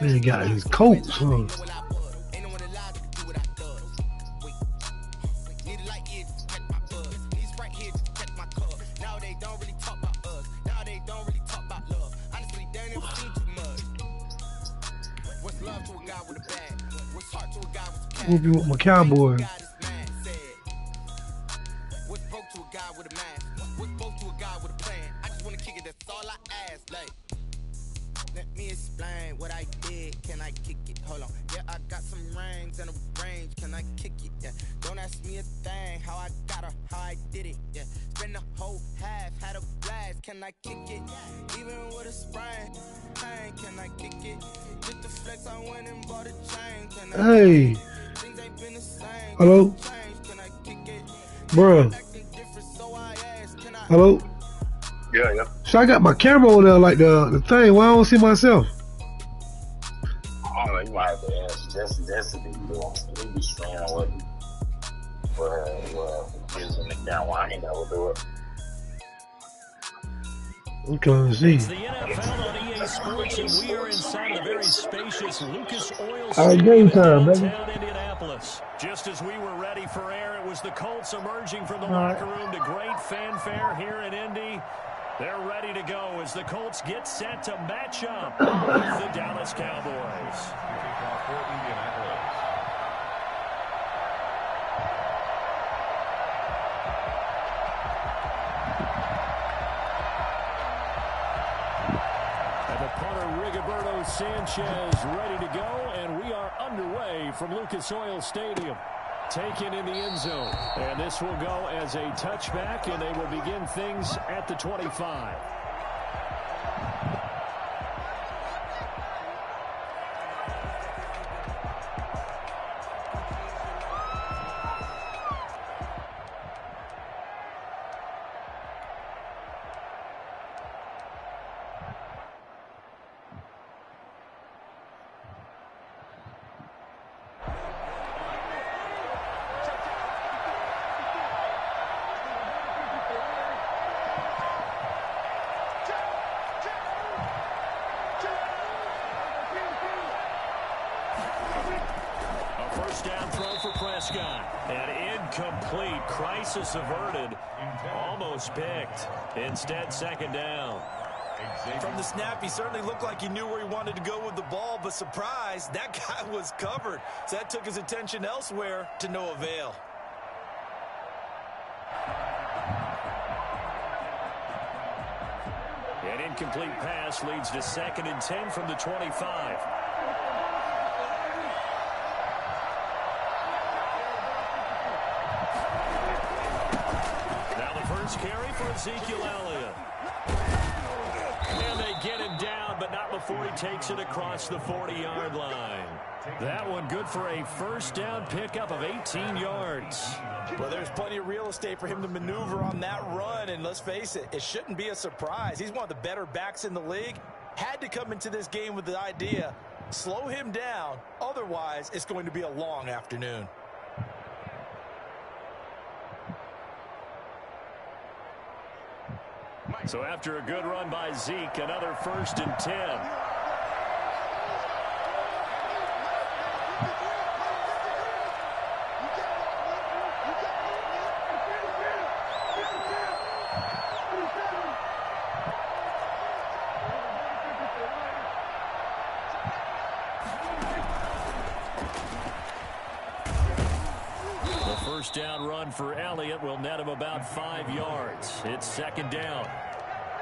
Man got his coats, huh? Whoop you with my cowboy. Let me explain what I did. Can I kick it? Hold on. Yeah, I got some rings and a range. Can I kick it? Yeah. Don't ask me a thing. How I got her, how I did it. Yeah. Spend the whole half, had a blast. Can I kick it? Even with a sprain. Pain, can I kick it? Get the flex, I went and bought a chain. Can I Hey. Things ain't been the same. Hello? Can I kick it? Bruh. Acting different, so I asked. Can I Hello? Yeah. So I got my camera on there like the thing. Why I don't see myself? I don't know. You might have to ask Jesse to be doing. He be streaming with using the camera. I ain't never do it. I'm trying to see. It's the NFL on EA Sports, and we are inside the very spacious Lucas Oil All right, Stadium game in time, baby. downtown Indianapolis. Just as we were ready for air, it was the Colts emerging from the locker room to great fanfare here in Indy. They're ready to go as the Colts get set to match up with the Dallas Cowboys. And the punter, Rigoberto Sanchez, ready to go, and we are underway from Lucas Oil Stadium. Taken in the end zone. And this will go as a touchback, and they will begin things at the 25. Down throw for Prescott. An incomplete. Crisis averted. Almost picked. Instead, second down. From the snap, he certainly looked like he knew where he wanted to go with the ball, but surprise, that guy was covered. So that took his attention elsewhere to no avail. An incomplete pass leads to 2nd and 10 from the 25. Carry for Ezekiel Elliott. And they get him down, but not before he takes it across the 40-yard line. That one good for a first down pickup of 18 yards. Well, there's plenty of real estate for him to maneuver on that run, and let's face it, it shouldn't be a surprise. He's one of the better backs in the league. Had to come into this game with the idea, slow him down, otherwise it's going to be a long afternoon. So after a good run by Zeke, another 1st and 10. The first down run for Elliott will net him about 5 yards. It's 2nd down.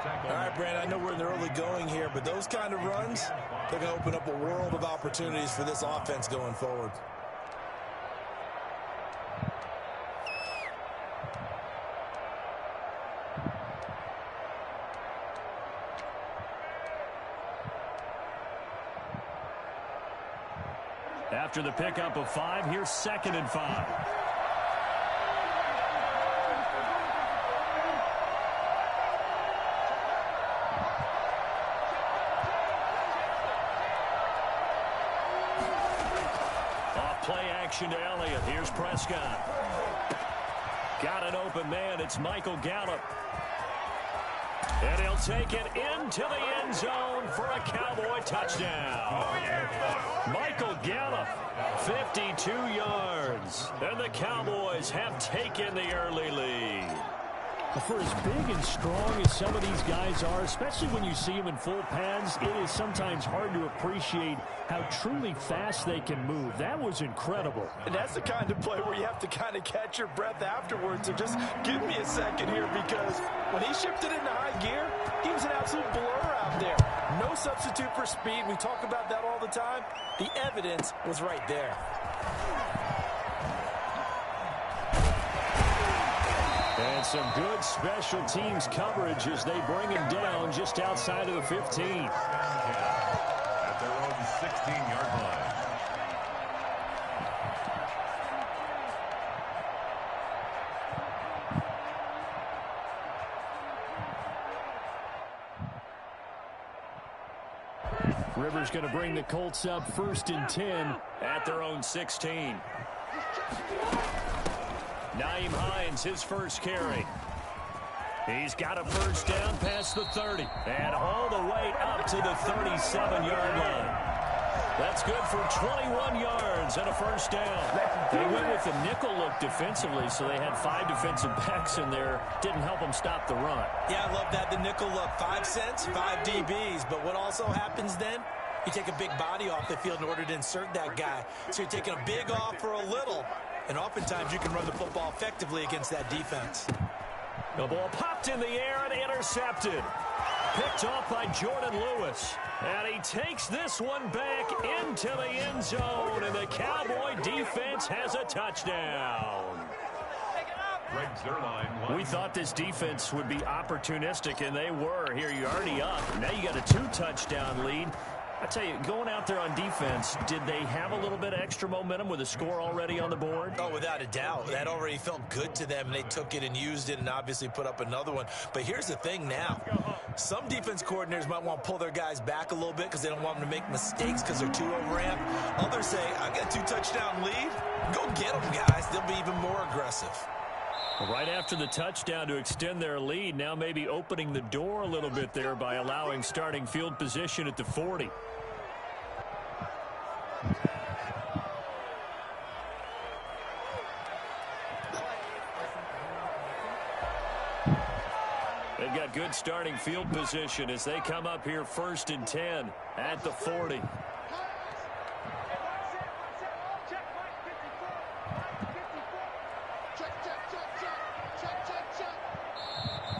All right, Brandon, I know we're in the early going here, but those kind of runs, they're going to open up a world of opportunities for this offense going forward. After the pickup of 5, here's 2nd and 5. Play action to Elliott. Here's Prescott. Got an open man. It's Michael Gallup. And he'll take it into the end zone for a Cowboy touchdown. Michael Gallup, 52 yards. And the Cowboys have taken the early lead. For as big and strong as some of these guys are, especially when you see them in full pads, it is sometimes hard to appreciate how truly fast they can move. That was incredible. And that's the kind of play where you have to kind of catch your breath afterwards. So just give me a second here, because when he shifted into high gear, he was an absolute blur out there. No substitute for speed. We talk about that all the time. The evidence was right there. And some good special teams coverage as they bring him down just outside of the 15. At their own 16-yard line. Rivers going to bring the Colts up 1st and 10 at their own 16. Nyheim Hines, his first carry. He's got a first down past the 30 and all the way up to the 37-yard line. That's good for 21 yards and a first down. They went with the nickel look defensively, so they had 5 defensive backs in there. Didn't help them stop the run. Yeah, I love that, the nickel look. 5 cents, 5 DBs. But what also happens then? You take a big body off the field in order to insert that guy. So you're taking a big off for a little. And oftentimes you can run the football effectively against that defense. The ball popped in the air and intercepted. Picked off by Jordan Lewis. And he takes this one back into the end zone. And the Cowboy defense has a touchdown. We thought this defense would be opportunistic, and they were. Here, you're already up. Now you got a 2-touchdown lead. I tell you, going out there on defense, did they have a little bit of extra momentum with a score already on the board? Oh, without a doubt. That already felt good to them, and they took it and used it and obviously put up another one. But here's the thing now. Some defense coordinators might want to pull their guys back a little bit because they don't want them to make mistakes because they're too overramped. Others say, I got a 2-touchdown lead. Go get them, guys. They'll be even more aggressive. Right after the touchdown to extend their lead, now maybe opening the door a little bit there by allowing starting field position at the 40. They've got good starting field position as they come up here 1st and 10 at the 40.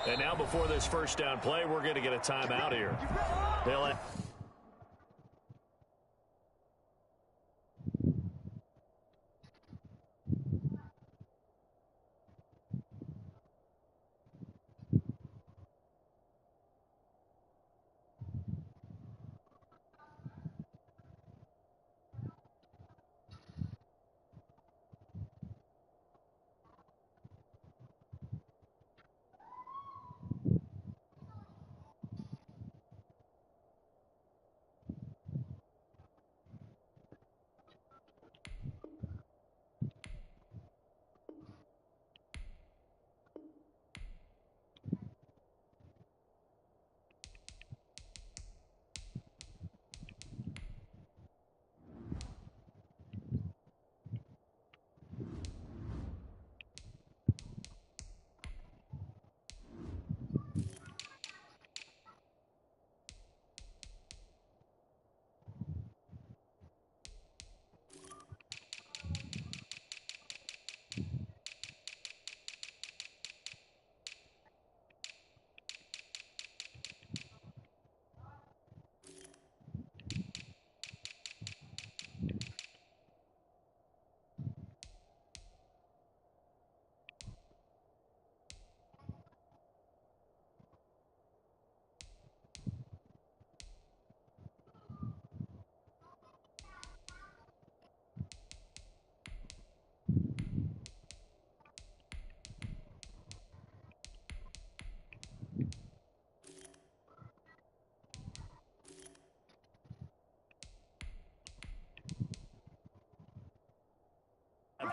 And now before this first down play, we're going to get a timeout here. They'll have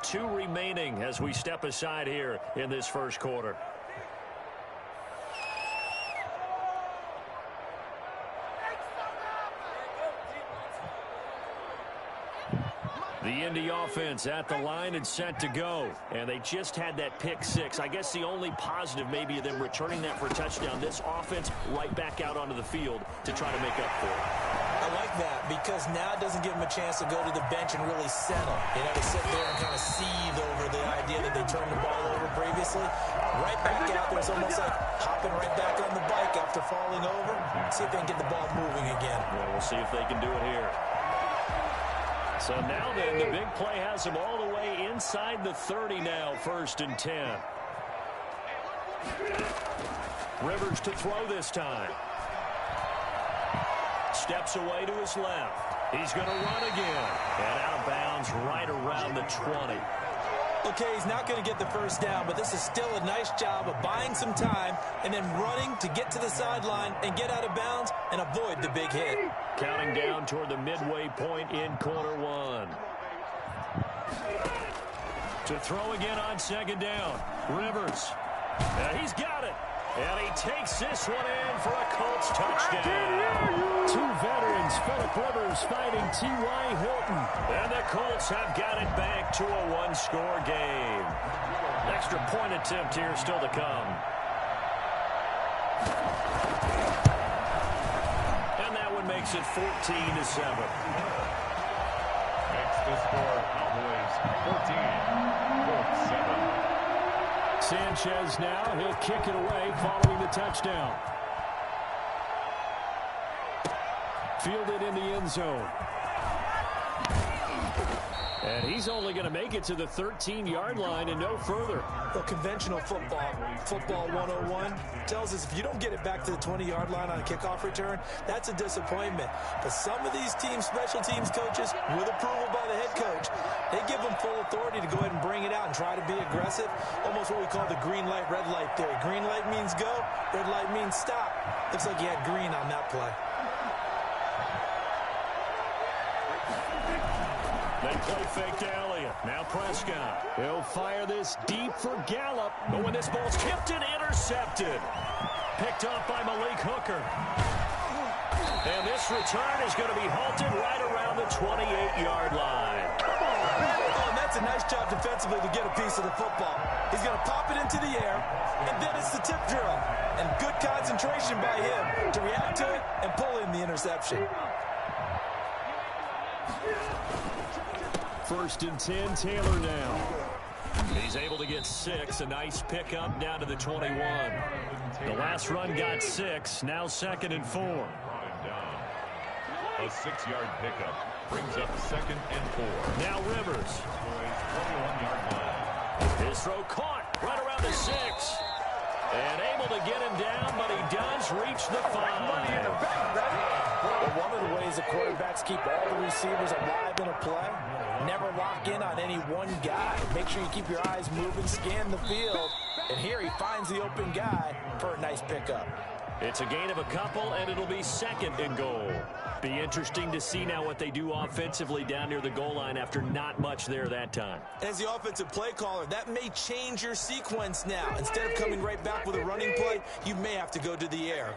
2 remaining as we step aside here in this first quarter. The Indy offense at the line and set to go. And they just had that pick six. I guess the only positive maybe of them returning that for a touchdown. This offense right back out onto the field to try to make up for it. I like that because now it doesn't give them a chance to go to the bench and really settle. You know, to sit there and kind of seethe over the idea that they turned the ball over previously. Right back out there. It's almost like hopping right back on the bike after falling over. See if they can get the ball moving again. Well, we'll see if they can do it here. So now then, the big play has them all the way inside the 30 now, 1st and 10. Rivers to throw this time. Steps away to his left. He's going to run again. And out of bounds right around the 20. Okay, he's not going to get the first down, but this is still a nice job of buying some time and then running to get to the sideline and get out of bounds and avoid the big hit. Counting down toward the midway point in quarter one. To throw again on 2nd down. Rivers. He's got it. And he takes this one in for a Colts touchdown. Two veterans, Phillip Rivers fighting T.Y. Hilton. And the Colts have got it back to a one-score game. Extra point attempt here still to come. And that one makes it 14-7. Makes the score Cowboys 14, Colts 7. Sanchez now, he'll kick it away following the touchdown. Fielded in the end zone. And he's only going to make it to the 13-yard line and no further. Well, conventional football 101, tells us if you don't get it back to the 20-yard line on a kickoff return, that's a disappointment. But some of these teams, special teams coaches, with approval by the head coach, they give them full authority to go ahead and bring it out and try to be aggressive. Almost what we call the green light, red light theory. Green light means go, red light means stop. Looks like you had green on that play. They play fake to Elliott. Now Prescott. He'll fire this deep for Gallup. But when this ball's tipped and intercepted. Picked off by Malik Hooker. And this return is going to be halted right around the 28-yard line. Oh, and that's a nice job defensively to get a piece of the football. He's going to pop it into the air, and then it's the tip drill. And good concentration by him to react to it and pull in the interception. 1st and 10, Taylor now. He's able to get 6. A nice pickup down to the 21. The last run got 6. Now 2nd and 4. A 6-yard pickup brings up 2nd and 4. Now Rivers. 21-yard line. His throw caught right around the 6. And able to get him down, but he does reach the 5. Well, one of the ways the quarterbacks keep all the receivers alive in a play, never lock in on any one guy. Make sure you keep your eyes moving, scan the field. And here he finds the open guy for a nice pickup. It's a gain of a couple, and it'll be 2nd and goal. Be interesting to see now what they do offensively down near the goal line after not much there that time. As the offensive play caller, that may change your sequence now. Instead of coming right back with a running play, you may have to go to the air.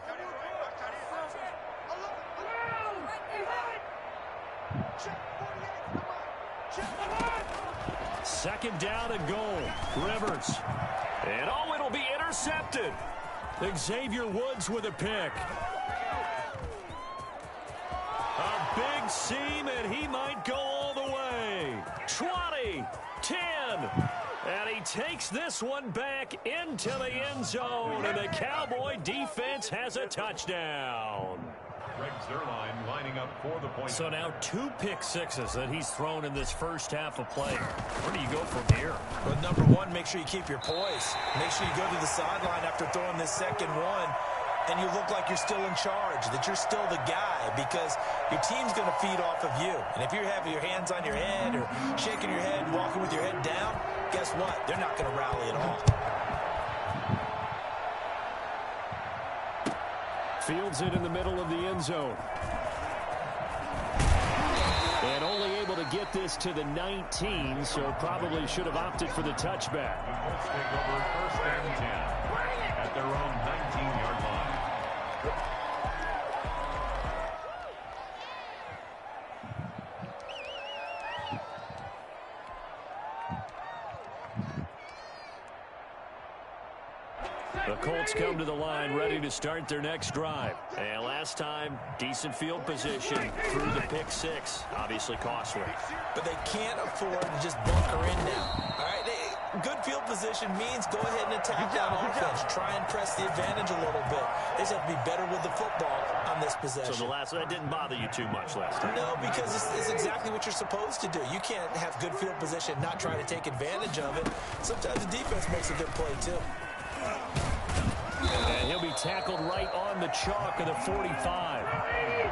Second down and goal. Rivers. And oh, it'll be intercepted. Xavier Woods with a pick. A big seam, and he might go all the way. 20, 10. And he takes this one back into the end zone, and the Cowboy defense has a touchdown. Greg Zuerlein lining up for the point. So now 2 pick sixes that he's thrown in this first half of play. Where do you go from here? Well, number one, make sure you keep your poise. Make sure you go to the sideline after throwing this second one, and you look like you're still in charge, that you're still the guy, because your team's going to feed off of you. And if you have your hands on your head or shaking your head and walking with your head down, guess what? They're not going to rally at all. Fields it in the middle of the end zone. And only able to get this to the 19, so probably should have opted for the touchback. Let's take over 1st and 10 at their own 19-yard line. The Colts come to the line ready to start their next drive. And last time, decent field position through the pick six. Obviously costly. But they can't afford to just bunker in now. All right, good field position means go ahead and attack that offense. Try and press the advantage a little bit. They just have to be better with the football on this possession. So that didn't bother you too much last time? No, because it's exactly what you're supposed to do. You can't have good field position, not try to take advantage of it. Sometimes the defense makes a good play, too. And he'll be tackled right on the chalk of the 45.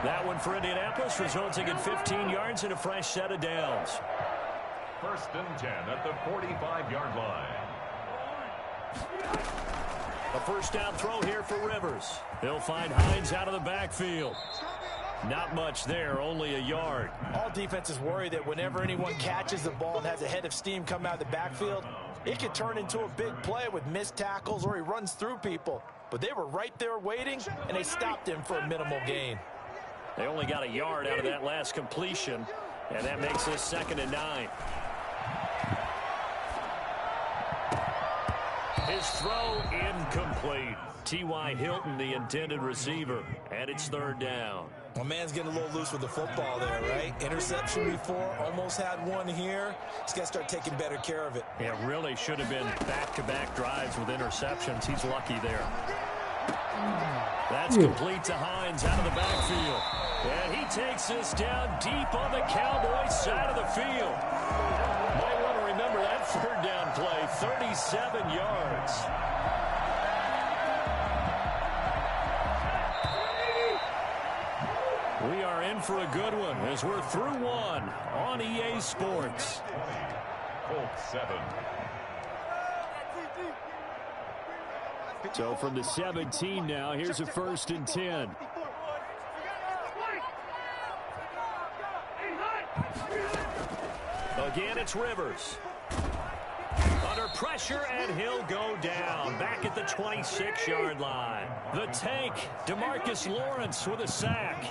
That one for Indianapolis, resulting in 15 yards and a fresh set of downs. 1st and 10 at the 45-yard line. A first down throw here for Rivers. He'll find Hines out of the backfield. Not much there, only a yard. All defenses worry that whenever anyone catches the ball and has a head of steam come out of the backfield, it could turn into a big play with missed tackles or he runs through people. But they were right there waiting, and they stopped him for a minimal gain. They only got a yard out of that last completion, and that makes this 2nd and 9. His throw incomplete. T.Y. Hilton, the intended receiver, and it's 3rd down. My man's getting a little loose with the football there, right? Interception before, almost had one here. He's got to start taking better care of it. It really should have been back-to-back drives with interceptions. He's lucky there. That's complete to Hines out of the backfield. And he takes this down deep on the Cowboys side of the field. Might want to remember that 3rd down play, 37 yards. We are in for a good one as we're through one on EA Sports. Colts 7. So from the 17 now, here's a 1st and 10. Again, it's Rivers. Under pressure, and he'll go down. Back at the 26-yard line. The tank, DeMarcus Lawrence with a sack.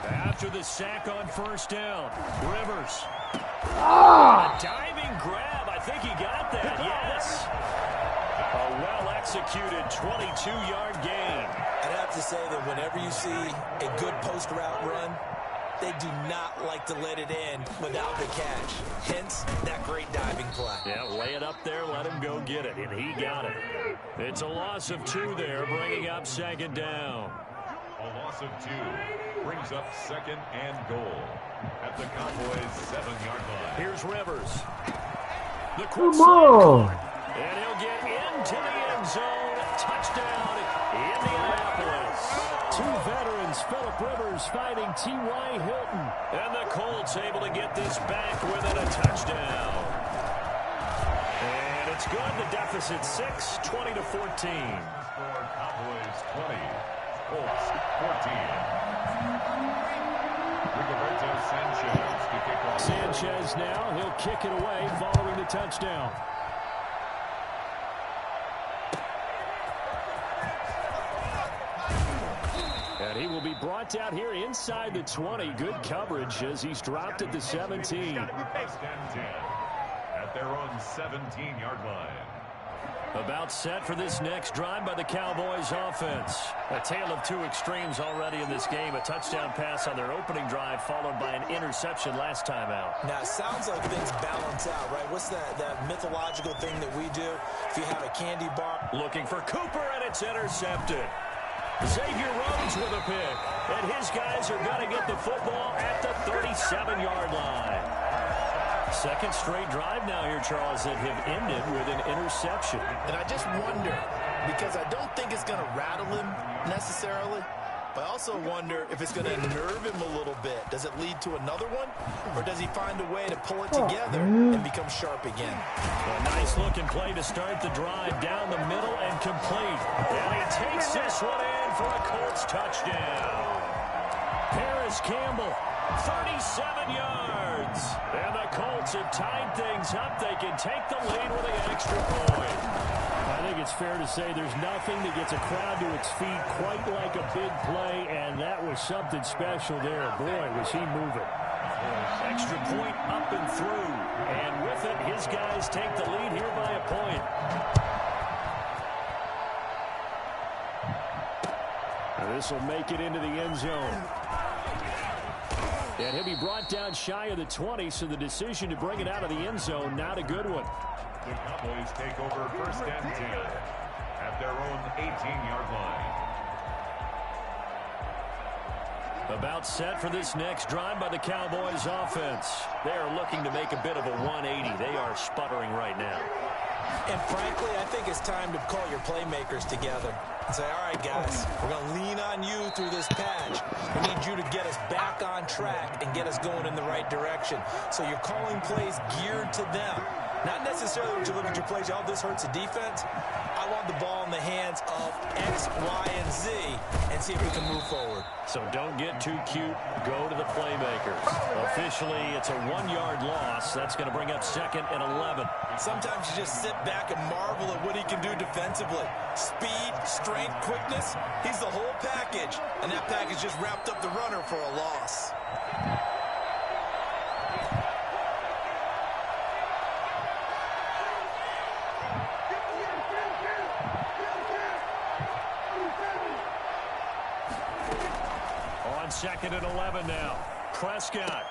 After the sack on 1st down, Rivers. A diving grab. I think he got that, yes. A well-executed 22-yard gain. I'd have to say that whenever you see a good post route run, they do not like to let it in without the catch. Hence, that great diving play. Yeah, lay it up there, let him go get it, and he got it. It's a loss of 2 there, bringing up 2nd down. A loss of 2 brings up 2nd and goal at the Cowboys' 7-yard line. Here's Rivers. The quick slide. And he'll get into the end zone. Touchdown, Indianapolis. 2 veterans, Phillip Rivers fighting T.Y. Hilton. And the Colts able to get this back within a touchdown. And it's good. The deficit 6, 20-14. Score Cowboys 20, Colts 14. Rigoberto Sanchez to kick off. Sanchez now. He'll kick it away following the touchdown. And he will be brought out here inside the 20. Good coverage as he's dropped at the 17. 1st and 10 at their own 17-yard line. About set for this next drive by the Cowboys offense. A tale of 2 extremes already in this game. A touchdown pass on their opening drive followed by an interception last time out. Now, it sounds like things balance out, right? What's that mythological thing that we do? If you have a candy bar. Looking for Cooper, and it's intercepted. Xavier Rhodes with a pick. And his guys are going to get the football at the 37-yard line. 2nd straight drive now here, Charles, that have ended with an interception. And I just wonder, because I don't think it's going to rattle him necessarily, but I also wonder if it's going to nerve him a little bit. Does it lead to another one? Or does he find a way to pull it together and become sharp again? A nice looking play to start the drive down the middle and complete. And he takes this one in for a Colts touchdown. Paris Campbell, 37 yards. And the Colts have tied things up. They can take the lead with an extra point. I think it's fair to say there's nothing that gets a crowd to its feet quite like a big play, and that was something special there. Boy, was he moving. Extra point up and through. And with it, his guys take the lead here by a point. This will make it into the end zone. And he'll be brought down shy of the 20, so the decision to bring it out of the end zone, not a good one. The Cowboys take over first and 10 at their own 18-yard line. About set for this next drive by the Cowboys offense. They are looking to make a bit of a 180. They are sputtering right now. And frankly, I think it's time to call your playmakers together and say, all right, guys, we're going to lean on you through this patch. We need you to get us back on track and get us going in the right direction. So you're calling plays geared to them. Not necessarily when you look at your plays, oh, this hurts the defense. I want the ball in the hands of X, Y, and Z and see if we can move forward. So don't get too cute. Go to the playmakers. Officially, it's a 1-yard loss. That's going to bring up second and 11. Sometimes you just sit back and marvel at what he can do defensively. Speed, strength, quickness. He's the whole package. And that package just wrapped up the runner for a loss. Second and 11 now. Prescott.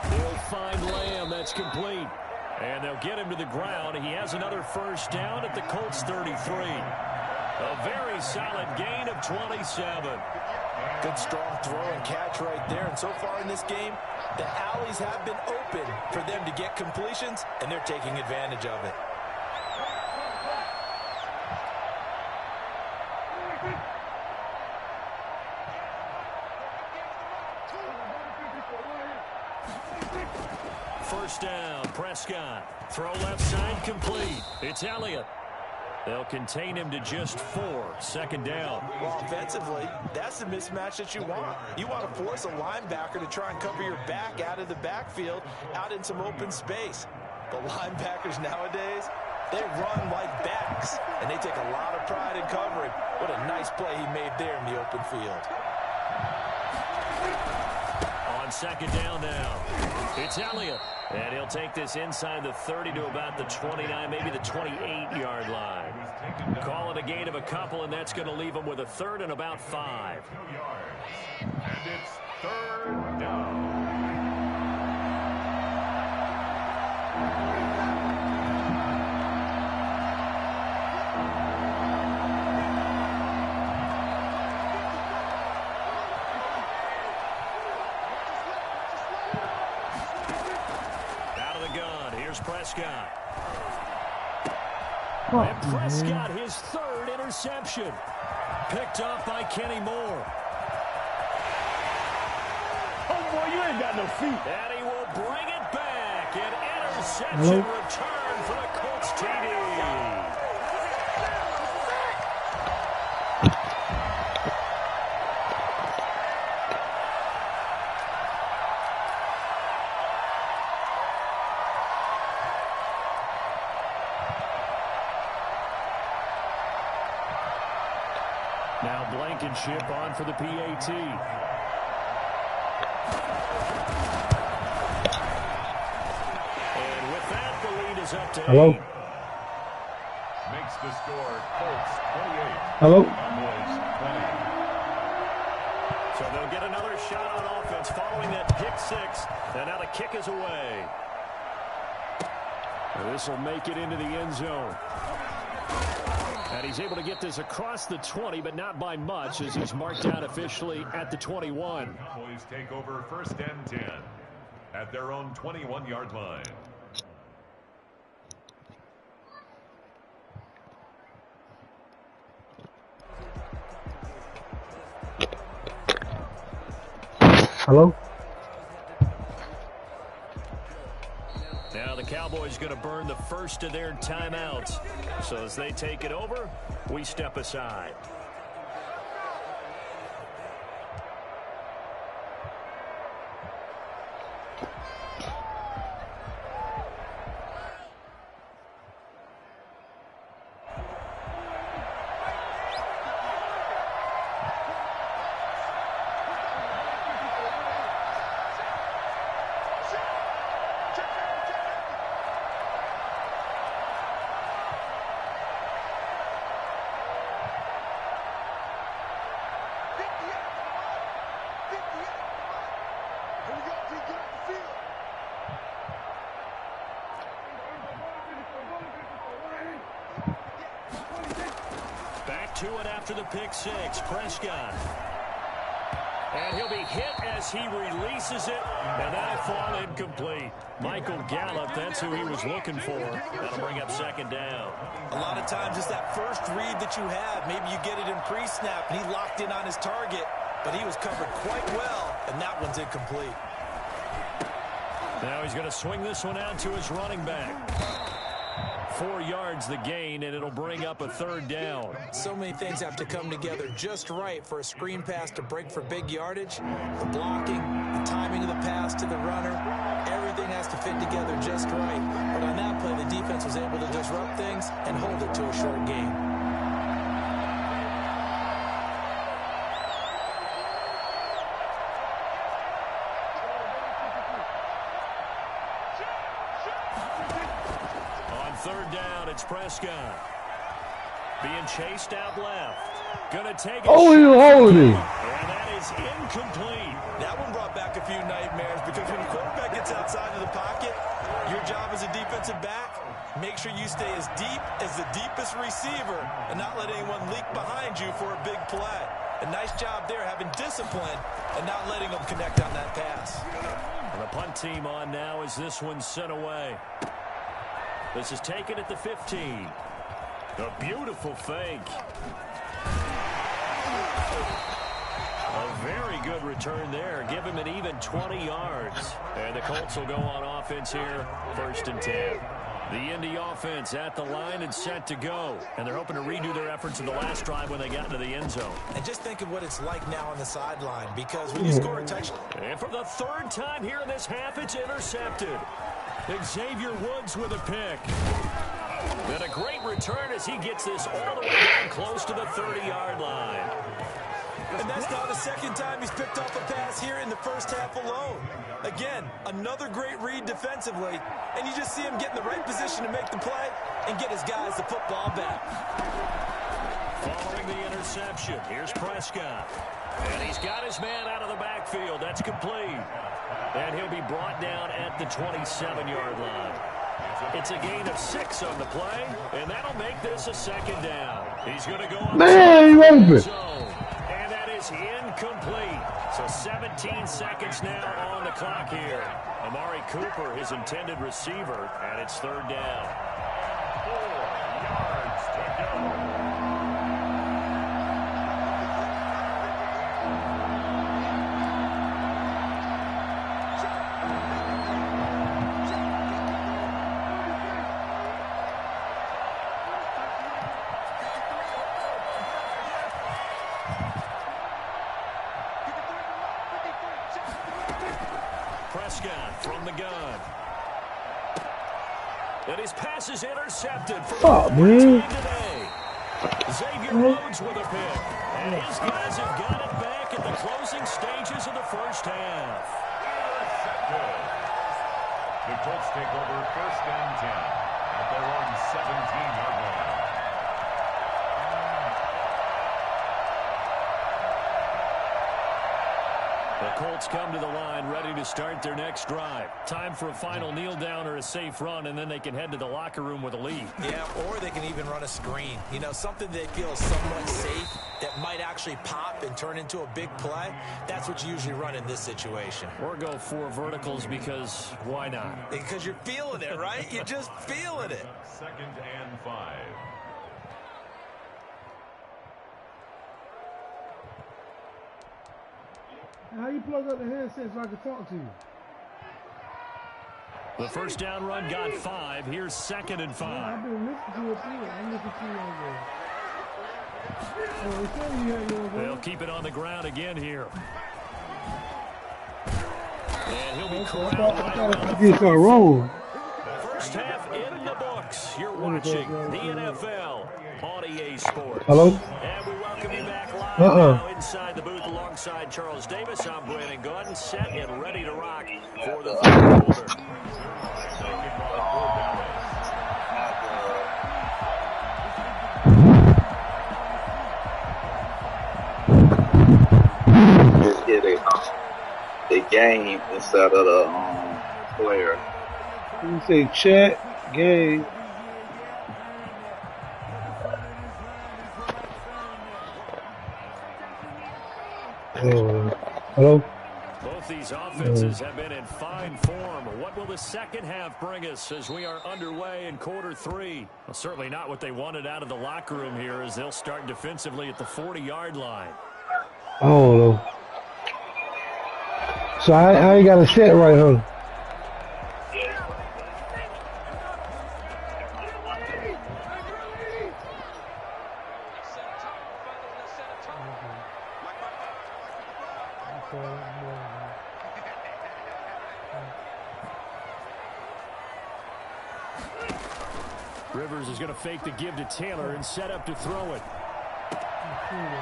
They'll find Lamb. That's complete. And they'll get him to the ground. He has another first down at the Colts 33. A very solid gain of 27. Good strong throw and catch right there. And so far in this game, the alleys have been open for them to get completions, and they're taking advantage of it. First down, Prescott. Throw left side complete. It's Elliott. They'll contain him to just 4. Second down. Well, offensively, that's the mismatch that you want. You want to force a linebacker to try and cover your back out of the backfield, out in some open space. But linebackers nowadays, they run like backs, and they take a lot of pride in covering. What a nice play he made there in the open field. On second down now, it's Elliott. And he'll take this inside the 30 to about the 29, maybe the 28-yard line. Call it a gain of a couple, and that's going to leave him with a third and about 5. 2 yards. And it's third down. Prescott. And Prescott, his third interception. Picked up by Kenny Moore. Oh, boy, you ain't got no feet. And he will bring it back. An interception return for the Colts TD. Now Blankenship on for the PAT. And with that, the lead is up to 8. Makes the score Colts 28. Hello? Cowboys 20. So they'll get another shot on offense following that pick 6. And now the kick is away. This will make it into the end zone. And he's able to get this across the 20, but not by much, as he's marked down officially at the 21. Cowboys take over first and 10 at their own 21-yard line. Hello? Now the Cowboys going to burn the first of their timeouts. So as they take it over, we step aside. to it after the pick six. Prescott. And he'll be hit as he releases it, and that'll fall incomplete. Michael Gallup, that's who he was looking for. That'll bring up second down. A lot of times it's that first read that you have. Maybe you get it in pre-snap, and he locked in on his target, but he was covered quite well, and that one's incomplete. Now he's going to swing this one out to his running back. 4 yards the gain, and it'll bring up a third down. So many things have to come together just right for a screen pass to break for big yardage. The blocking, the timing of the pass to the runner, everything has to fit together just right. But on that play, the defense was able to disrupt things and hold it to a short gain. Third down, it's Prescott. Being chased out left. Gonna take it. Oh, you holding it. And that is incomplete. That one brought back a few nightmares because when the quarterback gets outside of the pocket, your job as a defensive back, make sure you stay as deep as the deepest receiver and not let anyone leak behind you for a big play. A nice job there having discipline and not letting them connect on that pass. And the punt team on now as this one's sent away. This is taken at the 15. A beautiful fake. A very good return there. Give him an even 20 yards. And the Colts will go on offense here, 1st and 10. The Indy offense at the line and set to go. And they're hoping to redo their efforts in the last drive when they got into the end zone. And just think of what it's like now on the sideline, because when you score a touchdown. And for the 3rd time here in this half, it's intercepted. Xavier Woods with a pick. And a great return as he gets this all the way down close to the 30-yard line. And that's now the 2nd time he's picked off a pass here in the first half alone. Again, another great read defensively, and you just see him get in the right position to make the play and get his guys the football back. Following the interception, here's Prescott. And he's got his man out of the backfield. That's complete. And he'll be brought down at the 27-yard line. It's a gain of 6 on the play, and that'll make this a 2nd down. He's going to go up Man, you open. and that is incomplete. So 17 seconds now on the clock here. Amari Cooper, his intended receiver, and it's 3rd down. 4 yards to go. Prescott from the gun. And his pass is intercepted for Oh, man. today. Xavier Rhodes with a pick. And his guys have got it back at the closing stages of the first half. The Colts take over 1st and 10 at their own 17-yard line. The Colts come to the line ready to start their next drive. Time for a final kneel down or a safe run, and then they can head to the locker room with a lead. Yeah, or they can even run a screen. You know, something they feel is somewhat safe that might actually pop and turn into a big play. That's what you usually run in this situation. Or go 4 verticals because why not? Because you're feeling it, right? You're just feeling it. 2nd and 5. How you plug up the headset so I can talk to you? The first down run got 5. Here's 2nd and 5. I've been listening to it too. I'm listening to you on there. Oh, they tell you had yours, They'll keep it on the ground again here. And he'll be corralled right around the get something wrong. first half in the books. You're watching the NFL on EA Sports. Hello? And we welcome you back live now inside the booth alongside Charles Davis. I'm Brandon Gordon, set and ready to rock for the third quarter. The game instead of the player. You say chat, game. Hello? Both these offenses have been in fine form. What will the second half bring us as we are underway in quarter 3? Well, certainly not what they wanted out of the locker room here as they'll start defensively at the 40-yard line. Oh, so I ain't got to set right, huh? Rivers is going to fake the give to Taylor and set up to throw it.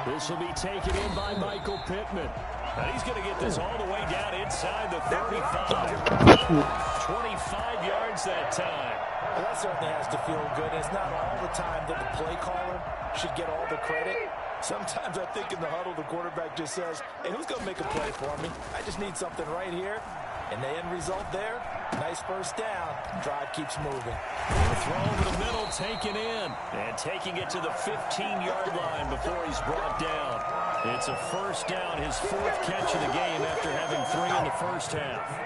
This will be taken in by Michael Pittman. And he's going to get this all the way down inside the 35. 25 yards that time. Well, that certainly has to feel good. It's not all the time that the play caller should get all the credit. Sometimes I think in the huddle, the quarterback just says, hey, who's going to make a play for me? I just need something right here. And the end result there, nice first down. Drive keeps moving. The throw over the middle, taken in. And taking it to the 15-yard line before he's brought down. It's a first down, his 4th catch of the game after having 3 in the first half.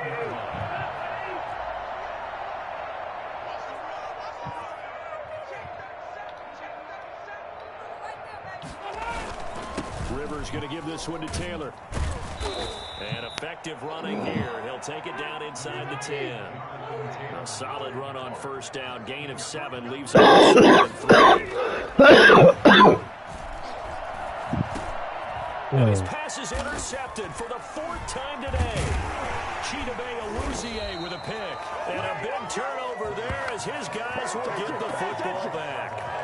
Rivers going to give this one to Taylor. And effective running here. He'll take it down inside the 10. A solid run on first down. Gain of 7. Leaves it 3. And his pass is intercepted for the 4th time today. Chidobe Awuzie with a pick. And a big turnover there as his guys will get the football back.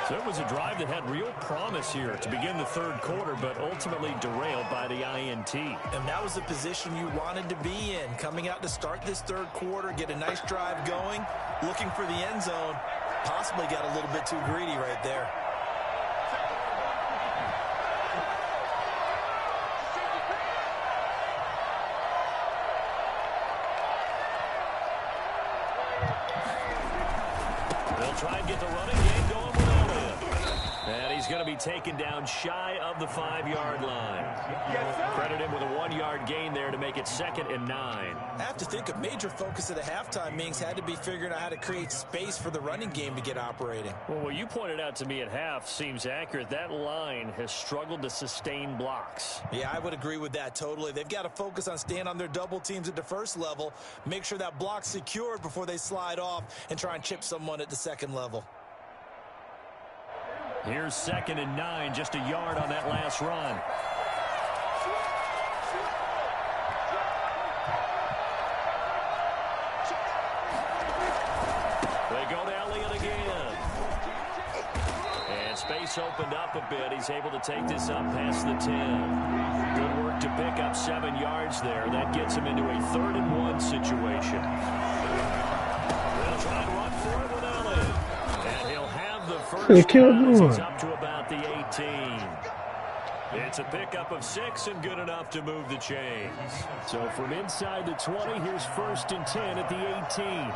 So it was a drive that had real promise here to begin the 3rd quarter, but ultimately derailed by the INT. And that was the position you wanted to be in. Coming out to start this 3rd quarter, get a nice drive going, looking for the end zone. Possibly got a little bit too greedy right there. They'll try and get the running game going with Elliott. And he's going to be taken down shy of the 5-yard line. Credit him with a 1-yard gain there to make it 2nd and 9. I have to think a major focus of the halftime meetings had to be figuring out how to create space for the running game to get operating. Well, what you pointed out to me at half seems accurate. That line has struggled to sustain blocks. Yeah, I would agree with that totally. They've got to focus on staying on their double teams at the first level, make sure that block's secured before they slide off and try and chip someone at the second level. Here's 2nd and 9, just a yard on that last run. They go to Elliott again. And space opened up a bit. He's able to take this up past the 10. Good work to pick up 7 yards there. That gets him into a 3rd and 1 situation. They'll try and run for it with Elliott. And he'll have the first down as he's up to about the 18. It's a pickup of 6 and good enough to move the chains. So from inside the 20, here's 1st and 10 at the 18.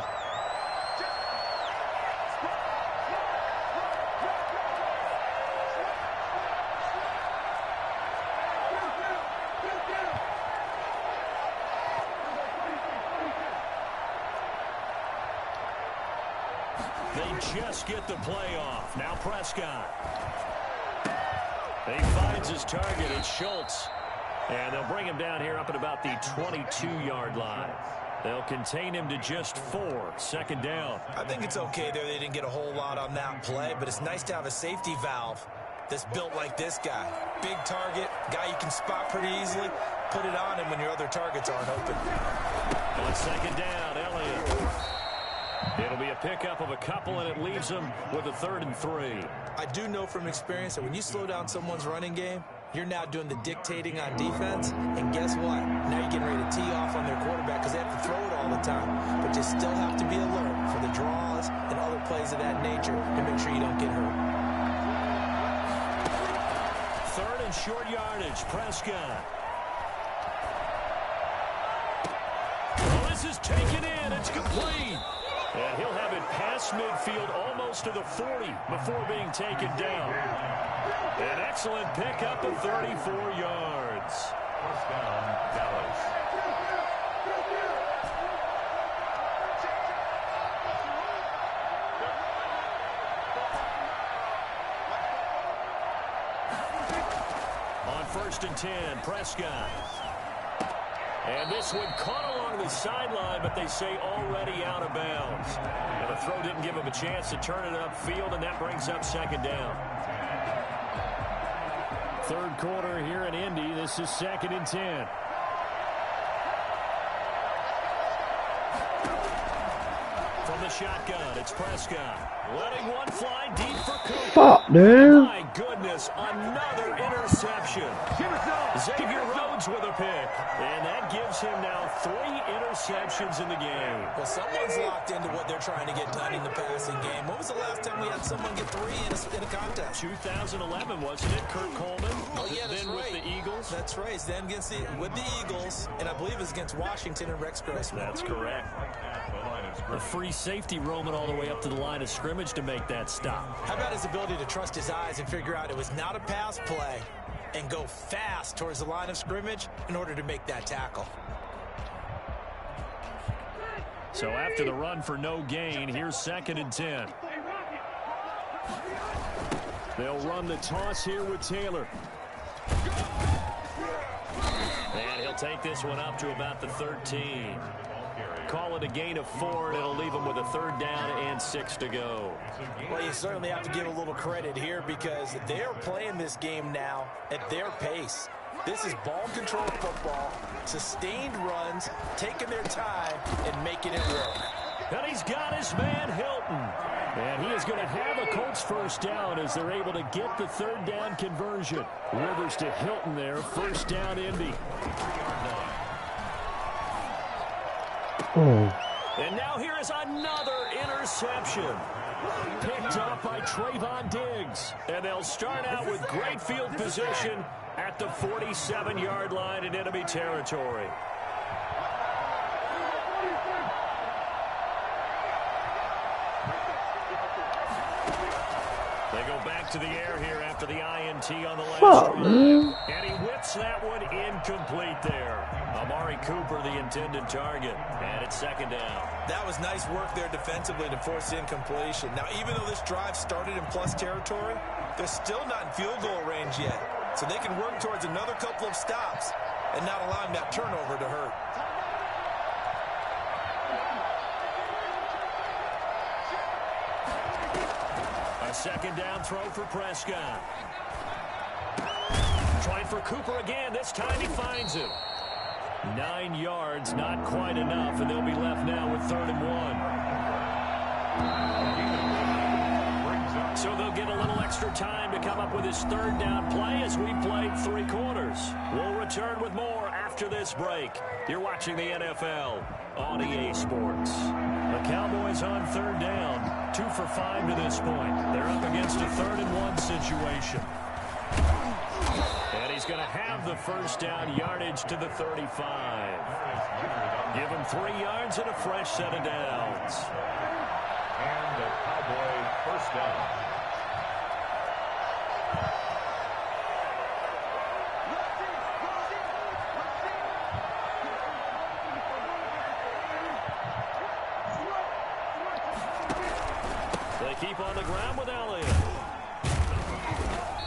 They just get the play off. Now Prescott. He finds his target. It's Schultz. And they'll bring him down here up at about the 22-yard line. They'll contain him to just 4. 2nd down. I think it's okay there. They didn't get a whole lot on that play, but it's nice to have a safety valve that's built like this guy. Big target, guy you can spot pretty easily. Put it on him when your other targets aren't open. On 2nd down, Elliott. It'll be a pickup of a couple, and it leaves them with a 3rd and 3. I do know from experience that when you slow down someone's running game, you're now doing the dictating on defense, and guess what? Now you're getting ready to tee off on their quarterback because they have to throw it all the time. But you still have to be alert for the draws and other plays of that nature to make sure you don't get hurt. 3rd and short yardage, Prescott. Well, this is taken in. It's complete. And he'll have it past midfield almost to the 40 before being taken down. An excellent pickup of 34 yards. First down, Dallas. On 1st and 10, Prescott. And this one caught along the sideline, but they say already out of bounds. And the throw didn't give him a chance to turn it upfield, and that brings up 2nd down. 3rd quarter here in Indy. This is 2nd and 10. From the shotgun, it's Prescott. Letting one fly deep for Cooper. Fuck, dude. My goodness, another interception. Xavier Rhodes with a pick. And that gives him now 3 interceptions in the game. Well, someone's locked into what they're trying to get done in the passing game. When was the last time we had someone get 3 in a contest? 2011, wasn't it? Kurt Coleman. Oh, yeah, that's then right. with the Eagles. That's right. Then with the Eagles, and I believe it's against Washington and Rex Grossman. That's correct. A free safety roaming all the way up to the line of scrimmage to make that stop. How about his ability to trust his eyes and figure out it was not a pass play and go fast towards the line of scrimmage in order to make that tackle? So after the run for no gain, here's 2nd and 10. They'll run the toss here with Taylor. And he'll take this one up to about the 13. Call it a gain of 4, and it'll leave them with a 3rd down and 6 to go. Well, you certainly have to give a little credit here because they're playing this game now at their pace. This is ball control football, sustained runs, taking their time, and making it work. And he's got his man Hilton. And he is going to have a Colts 1st down as they're able to get the 3rd down conversion. Rivers to Hilton there, 1st down Indy. Oh. And now here is another interception. Picked up by Trayvon Diggs. And they'll start out with great field position at the 47-yard line in enemy territory. They go back to the air here after the INT on the last drive. And he whips that one incomplete there. Amari Cooper, the intended target. And it's 2nd down. That was nice work there defensively to force incompletion. Now, even though this drive started in plus territory, they're still not in field goal range yet. So they can work towards another couple of stops and not allowing that turnover to hurt. A 2nd down throw for Prescott. Trying for Cooper again. This time he finds it. 9 yards, not quite enough, and they'll be left now with 3rd and 1. So they'll get a little extra time to come up with his 3rd down play as we played 3 quarters. We'll return with more after this break. You're watching the NFL on EA Sports. The Cowboys on 3rd down, 2 for 5 to this point. They're up against a 3rd and 1 situation. And he's going to have the 1st down, yardage to the 35. Give him 3 yards and a fresh set of downs. And a Cowboy 1st down. They keep on the ground with Elliott.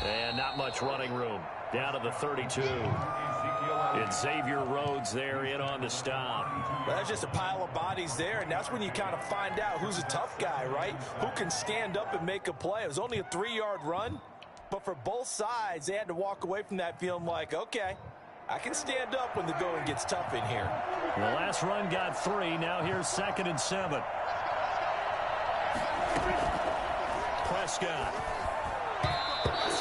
And not much running room. Down to the 32. And Xavier Rhodes there in on the stop. Well, that's just a pile of bodies there, and that's when you kind of find out who's a tough guy, right? Who can stand up and make a play. It was only a 3-yard run, but for both sides, they had to walk away from that feeling like, okay, I can stand up when the going gets tough in here. The last run got 3. Now here's 2nd and 7. Prescott.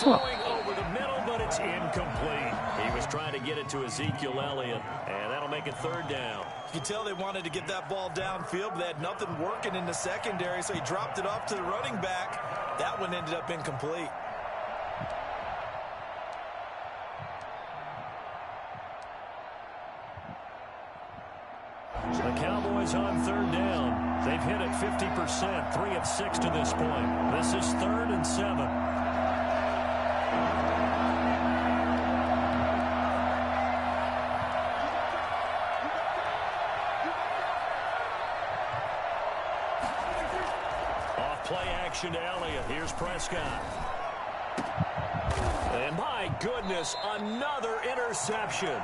Throwing over the middle, but it's incomplete. He was trying to get it to Ezekiel Elliott, and that'll make it 3rd down. You can tell they wanted to get that ball downfield, but they had nothing working in the secondary, so he dropped it off to the running back. That one ended up incomplete. The Cowboys on 3rd down. They've hit it 50%, 3 of 6 to this point. This is 3rd and 7. action to Elliott. Here's Prescott. And my goodness, another interception.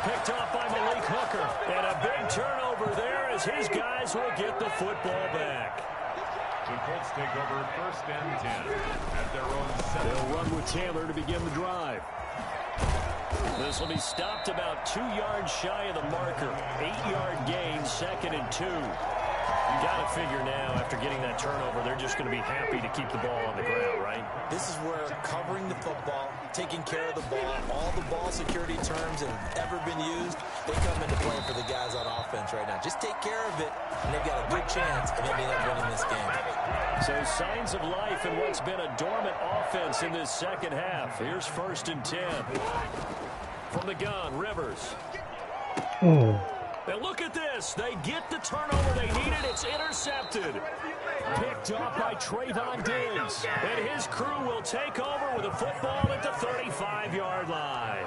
Picked off by Malik Hooker. And a big turnover there as his guys will get the football back. The Colts take over 1st and 10 at their own 7. They'll run with Taylor to begin the drive. This will be stopped about 2 yards shy of the marker. 8-yard gain, 2nd and 2. You got to figure now, after getting that turnover, they're just going to be happy to keep the ball on the ground, right? This is where covering the football, taking care of the ball, all the ball security terms that have ever been used, they come into play for the guys on offense right now. Just take care of it, and they've got a good chance of ending up winning this game. So signs of life in what's been a dormant offense in this second half. Here's 1st and 10. From the gun, Rivers. And look at this. They get the turnover they needed. It's intercepted. Picked off by Trayvon Diggs. And his crew will take over with a football at the 35-yard line.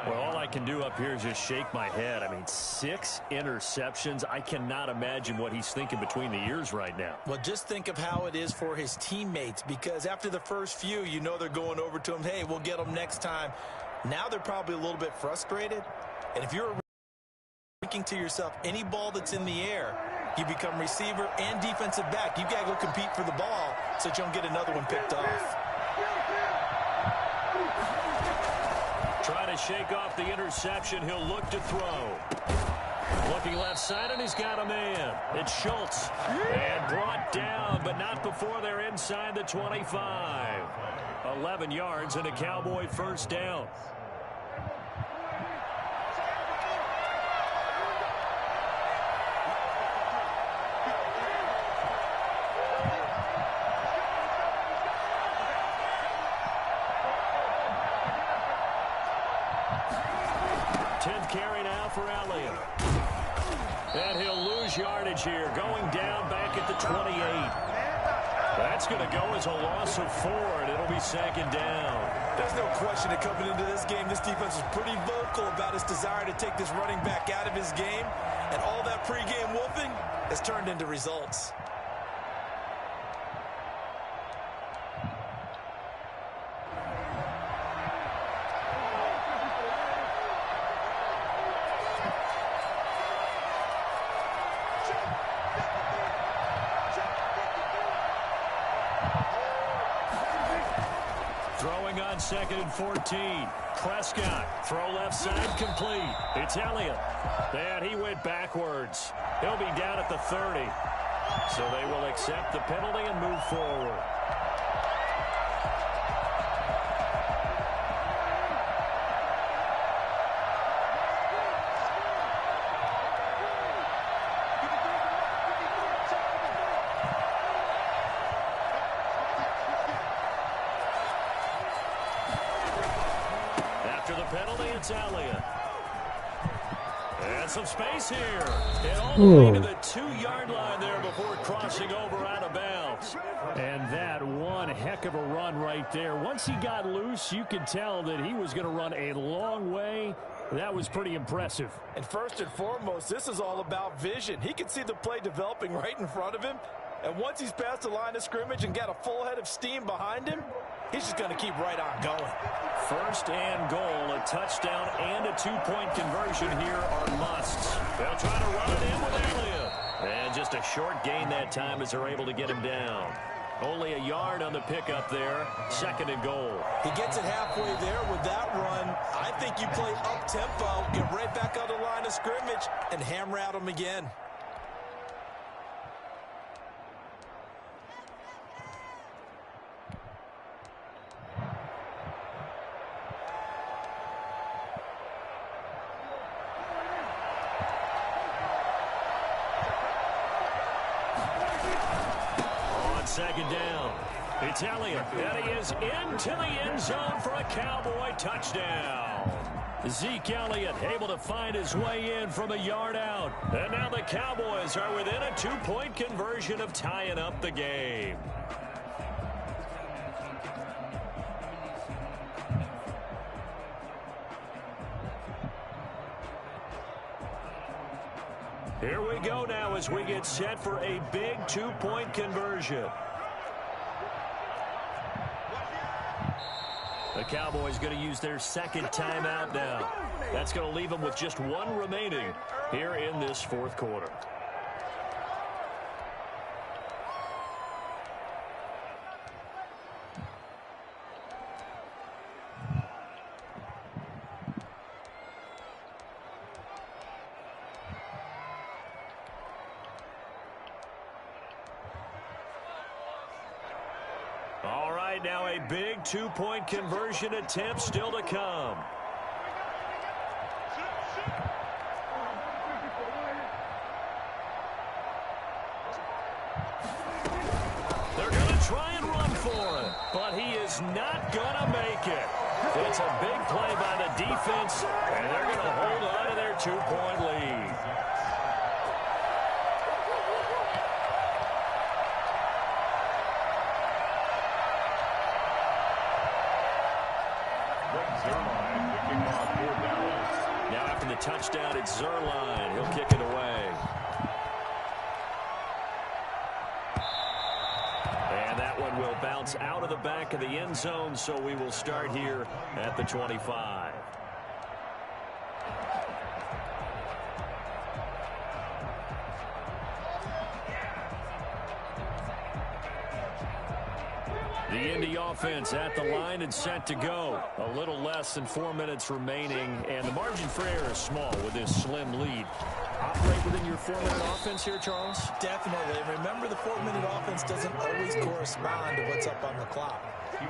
Well, all I can do up here is just shake my head. I mean, 6 interceptions. I cannot imagine what he's thinking between the ears right now. Well, just think of how it is for his teammates, because after the first few, you know they're going over to him, hey, we'll get them next time. Now they're probably a little bit frustrated. And if you're thinking to yourself, any ball that's in the air, you become receiver and defensive back. You got to go compete for the ball so that you don't get another one picked off. Trying to shake off the interception. He'll look to throw. Looking left side, and he's got a man. It's Schultz. And brought down, but not before they're inside the 25. 11 yards and a Cowboy 1st down. Carry now for Elliott. And he'll lose yardage here, going down back at the 28. That's going to go as a loss of 4, and it'll be 2nd down. There's no question that coming into this game, this defense was pretty vocal about its desire to take this running back out of his game, and all that pregame wolfing has turned into results. Throwing on 2nd and 14. Prescott, throw left side, complete. It's Elliott. And he went backwards. He'll be down at the 30. So they will accept the penalty and move forward. It's Elliott. And some space here. And all the way to the 2-yard line there before crossing over out of bounds. And that one heck of a run right there. Once he got loose, you could tell that he was going to run a long way. That was pretty impressive. And first and foremost, this is all about vision. He could see the play developing right in front of him. And once he's past the line of scrimmage and got a full head of steam behind him, he's just going to keep right on going. 1st and goal, a touchdown and a 2-point conversion here are musts. They'll try to run it in with Elliott. And just a short gain that time as they're able to get him down. Only a yard on the pickup there. 2nd and goal. He gets it halfway there with that run. I think you play up-tempo, get right back on the line of scrimmage, and hammer at him again. Second down. It's Elliott, and he is into the end zone for a Cowboy touchdown. Zeke Elliott able to find his way in from a yard out. And now the Cowboys are within a 2-point conversion of tying up the game. Here we go now as we get set for a big 2-point conversion. The Cowboys going to use their second timeout now. That's going to leave them with just one remaining here in this fourth quarter. All right, now a big two-point conversion attempt still to come. They're going to try and run for it, but he is not going to make it. It's a big play by the defense, and they're going to hold on to their two-point lead. Now after the touchdown, it's Zuerlein. He'll kick it away. And that one will bounce out of the back of the end zone, so we will start here at the 25. The Indy offense at the line and set to go. A little less than 4 minutes remaining, and the margin for error is small with this slim lead. Operate within your 4-minute offense here, Charles? Definitely. Remember, the 4-minute offense doesn't always correspond to what's up on the clock.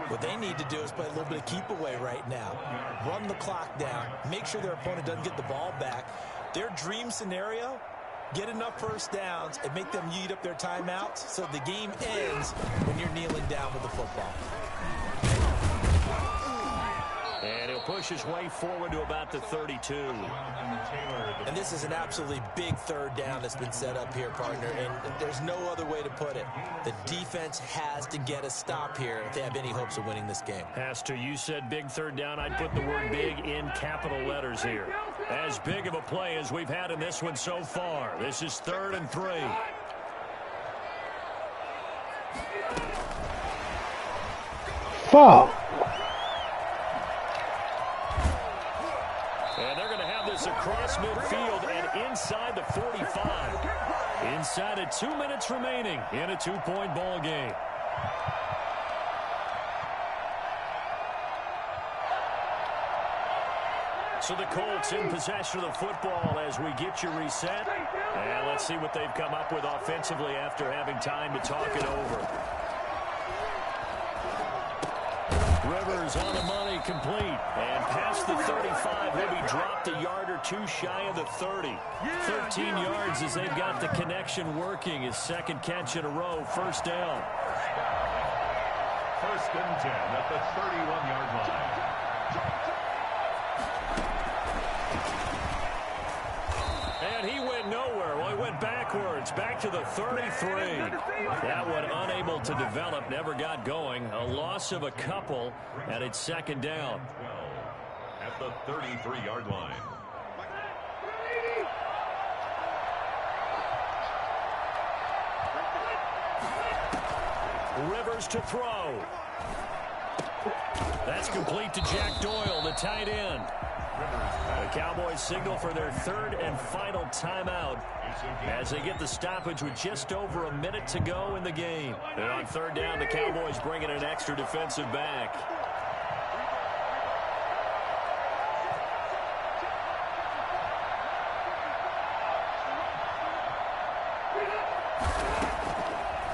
What they need to do is play a little bit of keep away right now. Run the clock down. Make sure their opponent doesn't get the ball back. Their dream scenario, get enough first downs and make them eat up their timeouts so the game ends when you're kneeling down with the football. And he'll push his way forward to about the 32. And this is an absolutely big third down that's been set up here, partner, and there's no other way to put it. The defense has to get a stop here if they have any hopes of winning this game. Has to. You said big third down. I'd put the word big in capital letters here. As big of a play as we've had in this one so far. This is 3rd and 3. Fuck. And they're going to have this across midfield and inside the 45. Inside of 2 minutes remaining in a 2-point ball game. So the Colts in possession of the football as we get you reset. And let's see what they've come up with offensively after having time to talk it over. Rivers on the money, complete. And past the 35, he'll be dropped a yard or two shy of the 30. 13 yards as they've got the connection working. His second catch in a row, first down. 1st and 10 at the 31-yard line. And he went nowhere. Well, he went backwards, back to the 33. That one unable to develop, never got going. A loss of a couple, and it's second down. At the 33-yard line. Rivers to throw. That's complete to Jack Doyle, the tight end. The Cowboys signal for their 3rd and final timeout as they get the stoppage with just over a minute to go in the game. And on 3rd down, the Cowboys bring in an extra defensive back.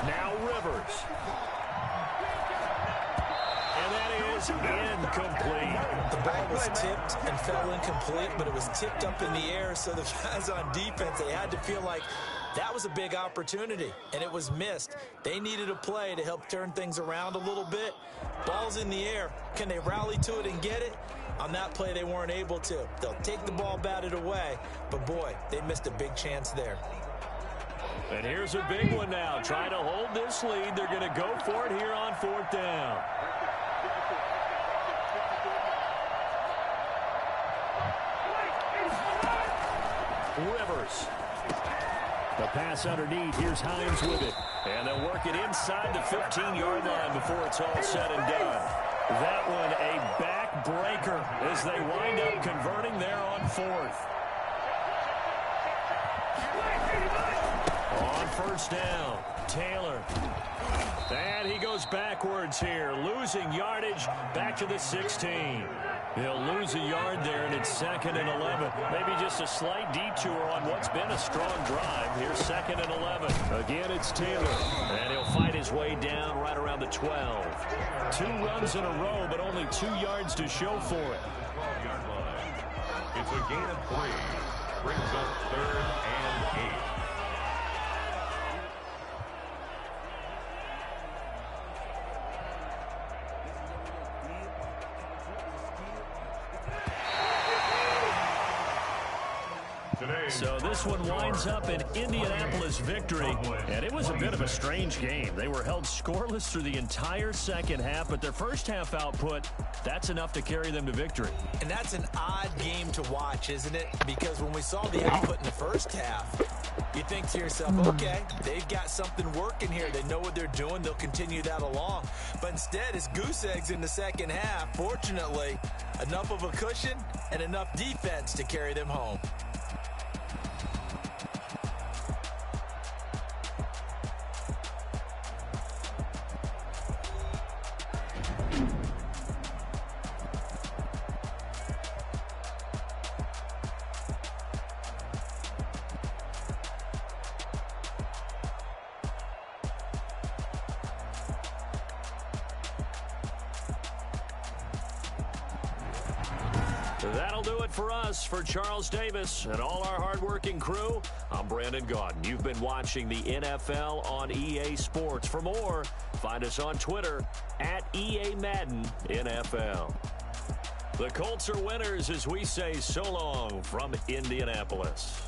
Now Rivers. And that is incomplete. The ball was tipped and fell incomplete, but it was tipped up in the air, so the guys on defense, they had to feel like that was a big opportunity, and it was missed. They needed a play to help turn things around a little bit. Ball's in the air. Can they rally to it and get it? On that play, they weren't able to. They'll take the ball batted away, but boy, they missed a big chance there. And here's a big one now. Trying to hold this lead. They're going to go for it here on 4th down. Rivers. The pass underneath. Here's Hines with it. And they'll work it inside the 15-yard line before it's all said and done. That one a backbreaker as they wind up converting there on 4th. On 1st down, Taylor. And he goes backwards here, losing yardage back to the 16. He'll lose a yard there, and it's 2nd and 11. Maybe just a slight detour on what's been a strong drive. Here's 2nd and 11. Again, it's Taylor, and he'll fight his way down right around the 12. 2 runs in a row, but only 2 yards to show for it. 12-yard line. It's a gain of 3. Brings up 3rd and 8. So this one winds up an Indianapolis victory, and it was a bit of a strange game. They were held scoreless through the entire second half, but their first half output, that's enough to carry them to victory. And that's an odd game to watch, isn't it? Because when we saw the output in the first half, you think to yourself, okay, they've got something working here. They know what they're doing. They'll continue that along. But instead, it's goose eggs in the second half. Fortunately, enough of a cushion and enough defense to carry them home. That'll do it for us. For Charles Davis and all our hardworking crew, I'm Brandon Gaudin. You've been watching the NFL on EA Sports. For more, find us on Twitter at EA Madden NFL. The Colts are winners as we say so long from Indianapolis.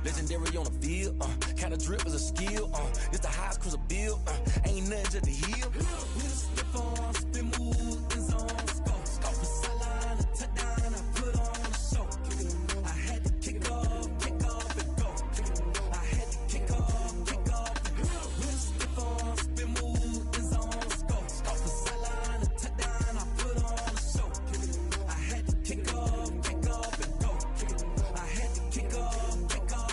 Legendary on the field, kind of drip is a skill, it's the highest cruiser bill, ain't nothing just the hill. We'll slip on, spin move, in zone, scope for sideline, a touchdown, I put on a show. I had to kick off and go. I had to kick off and go. We'll slip on, spin move, in zone, scope for sideline, a touchdown, I put on a show. I had to kick off and go. I had to kick off and go.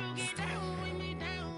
Yeah.